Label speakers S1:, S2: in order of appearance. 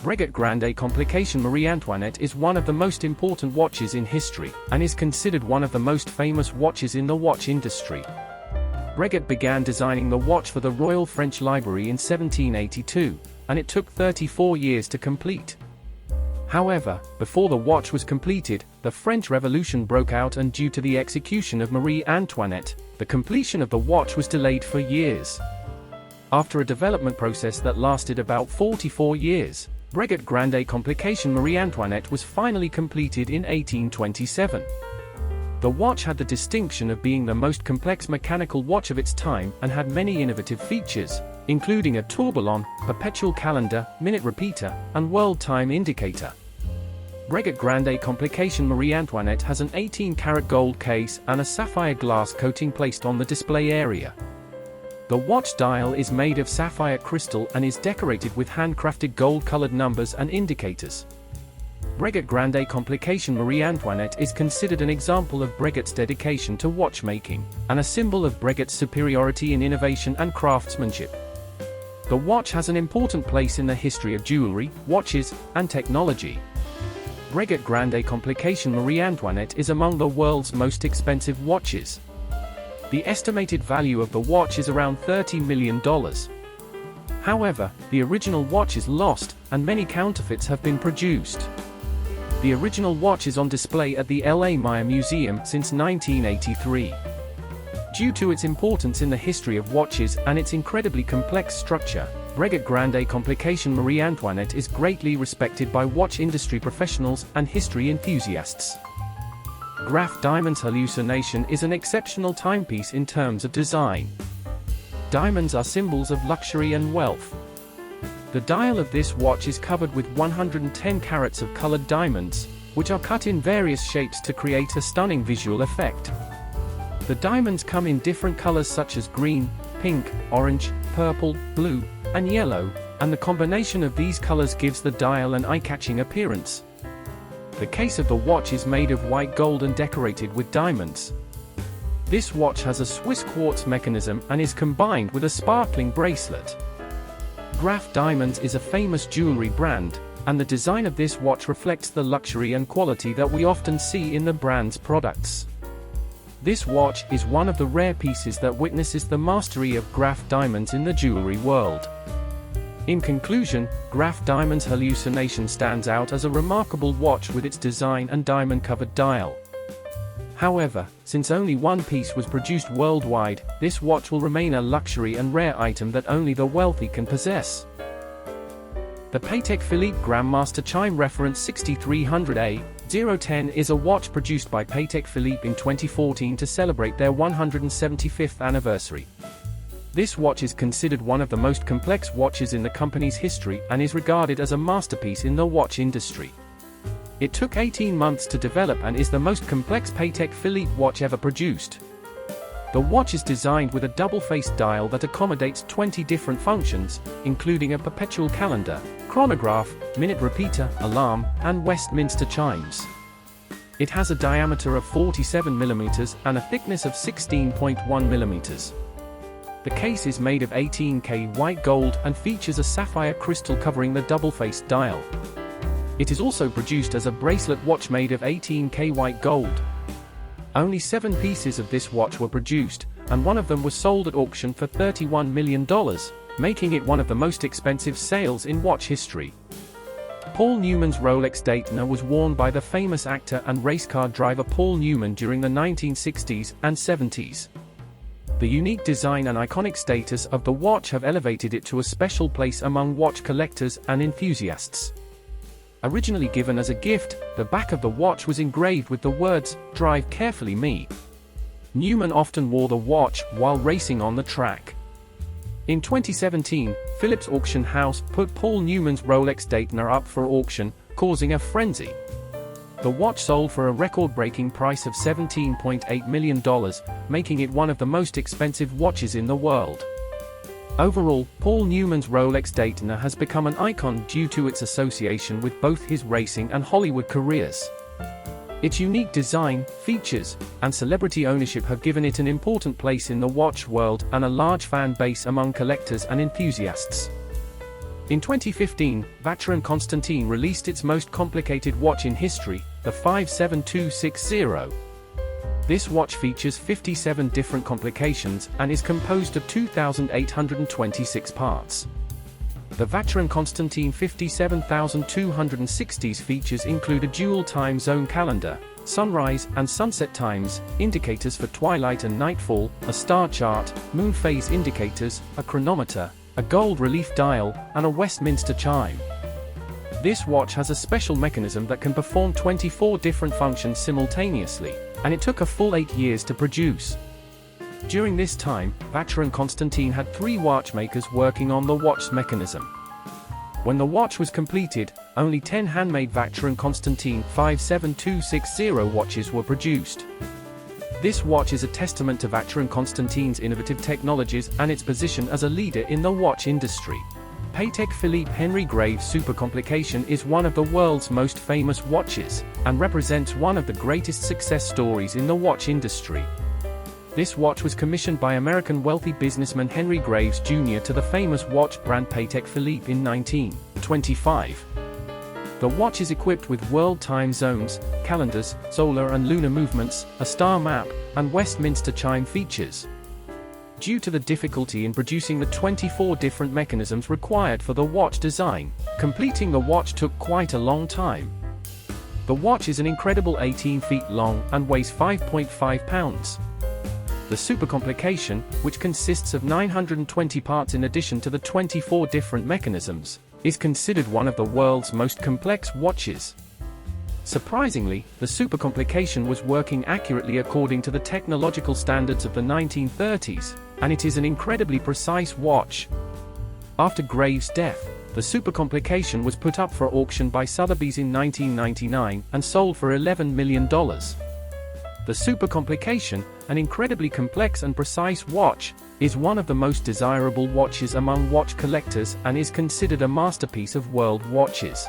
S1: Breguet Grande Complication Marie Antoinette is one of the most important watches in history, and is considered one of the most famous watches in the watch industry. Breguet began designing the watch for the Royal French Library in 1782, and it took 34 years to complete. However, before the watch was completed, the French Revolution broke out, and due to the execution of Marie Antoinette, the completion of the watch was delayed for years. After a development process that lasted about 44 years, Breguet Grande Complication Marie Antoinette was finally completed in 1827. The watch had the distinction of being the most complex mechanical watch of its time and had many innovative features, including a tourbillon, perpetual calendar, minute repeater, and world time indicator. Breguet Grande Complication Marie Antoinette has an 18-karat gold case and a sapphire glass coating placed on the display area. The watch dial is made of sapphire crystal and is decorated with handcrafted gold-colored numbers and indicators. Breguet Grande Complication Marie Antoinette is considered an example of Breguet's dedication to watchmaking, and a symbol of Breguet's superiority in innovation and craftsmanship. The watch has an important place in the history of jewelry, watches, and technology. Breguet Grande Complication Marie Antoinette is among the world's most expensive watches. The estimated value of the watch is around $30 million. However, the original watch is lost, and many counterfeits have been produced. The original watch is on display at the LA Maya Museum since 1983. Due to its importance in the history of watches and its incredibly complex structure, Breguet Grande Complication Marie Antoinette is greatly respected by watch industry professionals and history enthusiasts. Graf Diamond's Hallucination is an exceptional timepiece in terms of design. Diamonds are symbols of luxury and wealth. The dial of this watch is covered with 110 carats of colored diamonds, which are cut in various shapes to create a stunning visual effect. The diamonds come in different colors such as green, pink, orange, purple, blue, and yellow, and the combination of these colors gives the dial an eye-catching appearance. The case of the watch is made of white gold and decorated with diamonds. This watch has a Swiss quartz mechanism and is combined with a sparkling bracelet. Graf Diamonds is a famous jewelry brand, and the design of this watch reflects the luxury and quality that we often see in the brand's products. This watch is one of the rare pieces that witnesses the mastery of Graf Diamonds in the jewelry world. In conclusion, Graf Diamond's Hallucination stands out as a remarkable watch with its design and diamond-covered dial. However, since only one piece was produced worldwide, this watch will remain a luxury and rare item that only the wealthy can possess. The Patek Philippe Grandmaster Chime Reference 6300A-010 is a watch produced by Patek Philippe in 2014 to celebrate their 175th anniversary. This watch is considered one of the most complex watches in the company's history and is regarded as a masterpiece in the watch industry. It took 18 months to develop and is the most complex Patek Philippe watch ever produced. The watch is designed with a double-faced dial that accommodates 20 different functions, including a perpetual calendar, chronograph, minute repeater, alarm, and Westminster chimes. It has a diameter of 47 mm and a thickness of 16.1 mm. The case is made of 18K white gold and features a sapphire crystal covering the double-faced dial. It is also produced as a bracelet watch made of 18K white gold. Only 7 pieces of this watch were produced, and one of them was sold at auction for $31 million, making it one of the most expensive sales in watch history. Paul Newman's Rolex Daytona was worn by the famous actor and race car driver Paul Newman during the 1960s and 70s. The unique design and iconic status of the watch have elevated it to a special place among watch collectors and enthusiasts. Originally given as a gift, the back of the watch was engraved with the words, "Drive carefully me." Newman often wore the watch while racing on the track. In 2017, Phillips Auction House put Paul Newman's Rolex Daytona up for auction, causing a frenzy. The watch sold for a record-breaking price of $17.8 million, making it one of the most expensive watches in the world. Overall, Paul Newman's Rolex Daytona has become an icon due to its association with both his racing and Hollywood careers. Its unique design, features, and celebrity ownership have given it an important place in the watch world and a large fan base among collectors and enthusiasts. In 2015, Vacheron Constantin released its most complicated watch in history, the 57260. This watch features 57 different complications and is composed of 2,826 parts. The Vacheron Constantin 57260's features include a dual time zone calendar, sunrise and sunset times, indicators for twilight and nightfall, a star chart, moon phase indicators, a chronometer, a gold relief dial, and a Westminster chime. This watch has a special mechanism that can perform 24 different functions simultaneously, and it took a full 8 years to produce. During this time, Vacheron Constantin had 3 watchmakers working on the watch's mechanism. When the watch was completed, only 10 handmade Vacheron Constantin 57260 watches were produced. This watch is a testament to Vacheron Constantin's innovative technologies and its position as a leader in the watch industry. Patek Philippe Henry Graves Super Complication is one of the world's most famous watches, and represents one of the greatest success stories in the watch industry. This watch was commissioned by American wealthy businessman Henry Graves Jr. to the famous watch brand Patek Philippe in 1925. The watch is equipped with world time zones, calendars, solar and lunar movements, a star map, and Westminster chime features. Due to the difficulty in producing the 24 different mechanisms required for the watch design, completing the watch took quite a long time. The watch is an incredible 18 feet long and weighs 5.5 pounds. The Super Complication, which consists of 920 parts in addition to the 24 different mechanisms, is considered one of the world's most complex watches. Surprisingly, the Super Complication was working accurately according to the technological standards of the 1930s, and it is an incredibly precise watch. After Graves' death, the Super Complication was put up for auction by Sotheby's in 1999 and sold for $11 million. The Super Complication, an incredibly complex and precise watch, is one of the most desirable watches among watch collectors and is considered a masterpiece of world watches.